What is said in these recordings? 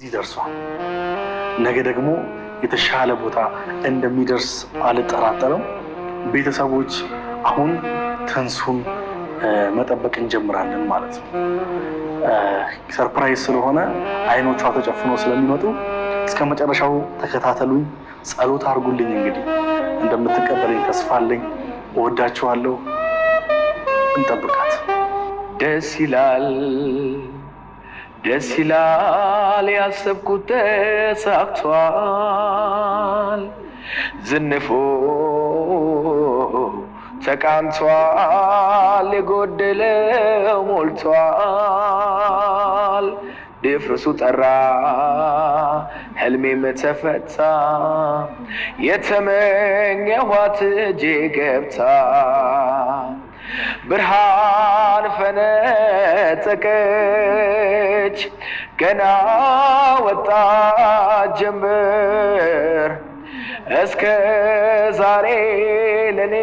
እዚህ ደርሷል። ነገ ደግሞ የተሻለ ቦታ እንደሚደርስ አልጠራጠርም። ቤተሰቦች አሁን ትንሱን መጠበቅ እንጀምራለን ማለት ነው። ሰርፕራይዝ ስለሆነ አይኖቿ ተጨፍኖ ስለሚመጡ እስከ መጨረሻው ተከታተሉኝ፣ ጸሎት አድርጉልኝ። እንግዲህ እንደምትቀበለኝ ተስፋ አለኝ። እወዳችኋለሁ። እንጠብቃት። ደስ ይላል ደስ ይላል ያሰብኩት ተሳክቷል። ዝንፎ ተቃንቷል፣ የጎደለው ሞልቷል። ድፍርሱ ጠራ ህልሜም ተፈታ፣ የተመኘኋት እጄ ገብታ ብርሃን ፈነጠቀች፣ ገና ወጣት ጀምበር እስከ ዛሬ ለኔ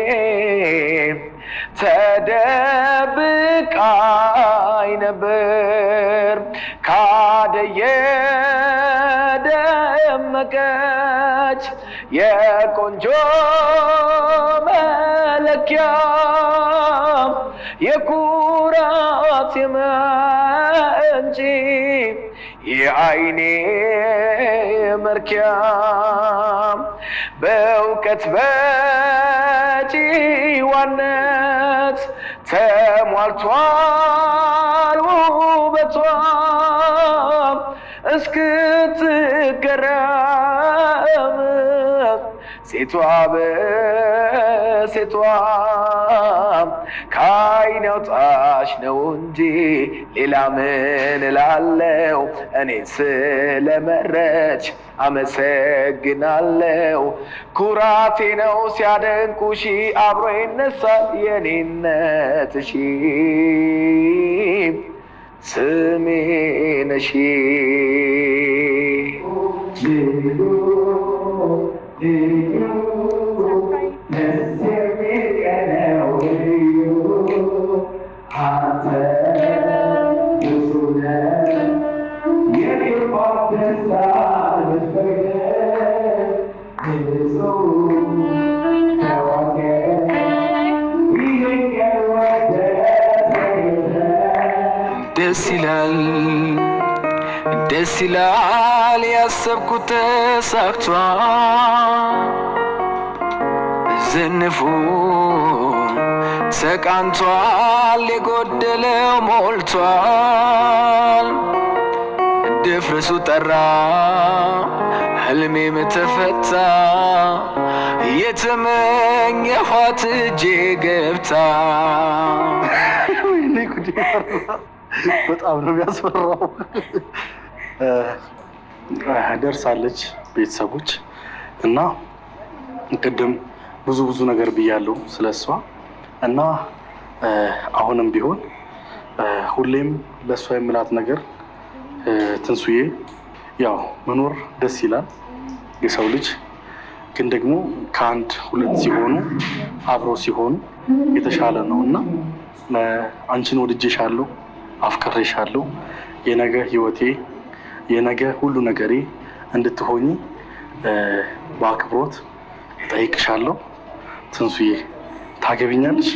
ተደብቃኝ ነበር። ካደየ ደመቀች የቆንጆ መለኪያ የኩራት የመንጪ የአይኔ መርኪያ በእውቀት በጭዋነት ተሟልቷል ውበቷ እስክትገረም ሴቷ በሴቷ ከዓይን ያውጣሽ ነው እንጂ ሌላ ምን እላለው? እኔን ስለመረች አመሰግናለው። ኩራቴ ነው ሲያደንቁሽ፣ አብሮ ይነሳል የኔነትሽ። ስሜ ነሽ ደስ ይላል ደስ ይላል ያሰብኩት ተሳክቷል። ዝንፉ ተቃንቷል፣ የጎደለው ሞልቷል። ድፍርሱ ጠራ ህልሜም ተፈታ፣ የተመኘኋት እጄ ገብታ። በጣም ነው የሚያስፈራው። ደርሳለች ቤተሰቦች እና ቅድም ብዙ ነገር ብያለሁ ስለሷ እና አሁንም ቢሆን ሁሌም ለሷ የምላት ነገር ትንሱዬ ያው መኖር ደስ ይላል የሰው ልጅ ግን ደግሞ ከአንድ ሁለት ሲሆኑ አብረው ሲሆኑ የተሻለ ነውና አንቺን ወድጄሻለሁ፣ አፍቅሬሻለሁ። የነገ ህይወቴ የነገ ሁሉ ነገሬ እንድትሆኚ በአክብሮት ጠይቅሻለሁ። ትንሱዬ ታገቢኛለሽ?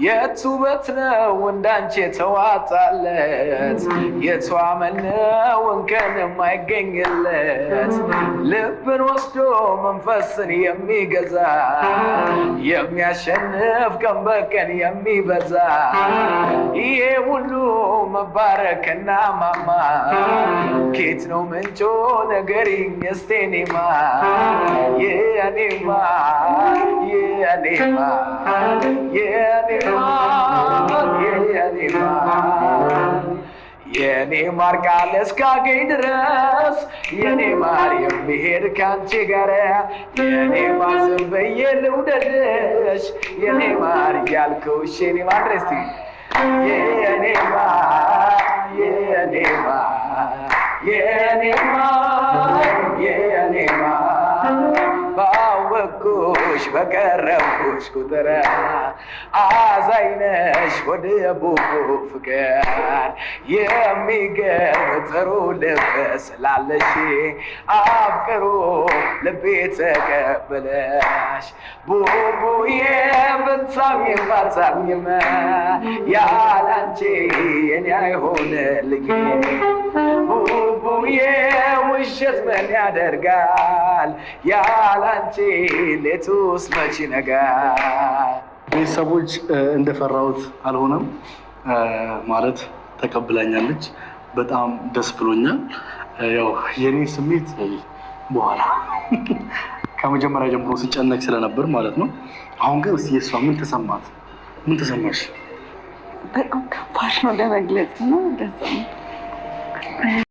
የቱ ውበት ነው እንዳንቺ የተዋጣለት? የቱ አመል ነው እንከን የማይገኝለት? ልብን ወስዶ መንፈስን የሚገዛ የሚያሸንፍ ቀን በቀን የሚበዛ ይሄ ሁሉ መባረክና ማማ ኬት ነው ምንጮ ነገሪኝ እስቲ እኔማ የኔማ የኔማ የኔማ የኔማ የኔ ማር ቃል እስካገኝ ድረስ የኔ ማር የሚሄድ ካንቺ ጋር የኔ ማር ዝም ብዬ ልውደድሽ የኔ ማር እያልኩሽ የኔ ማር እስቲ የኔ ማር የኔ ማር የኔ ማር የኔ ማር ባወኩሽ በቀረብኩሽ ቁጥር አዛኝ ነሽ ወደ ቡቡ ፍቅር የሚገርም ጥሩ ልብ ስላለሽ አፍቅሮ ልቤ ተቀበለሽ ቡቡዬ ብታምኝም ባታምኝም ያላንቺ የኔ አይሆንልኝ ቡቡዬ ውሸት ምን ያደርጋል ያላንቺ ሌቱስ መች ይነጋል። ቤተሰቦች እንደፈራሁት አልሆነም ማለት ተቀብላኛለች። በጣም ደስ ብሎኛል። ያው የኔ ስሜት በኋላ ከመጀመሪያ ጀምሮ ሲጨነቅ ስለነበር ማለት ነው። አሁን ግን እስኪ የእሷ ምን ተሰማት? ምን ተሰማሽ? በጣም ከባድ ነው ለመግለጽ ነው። ደስ ነው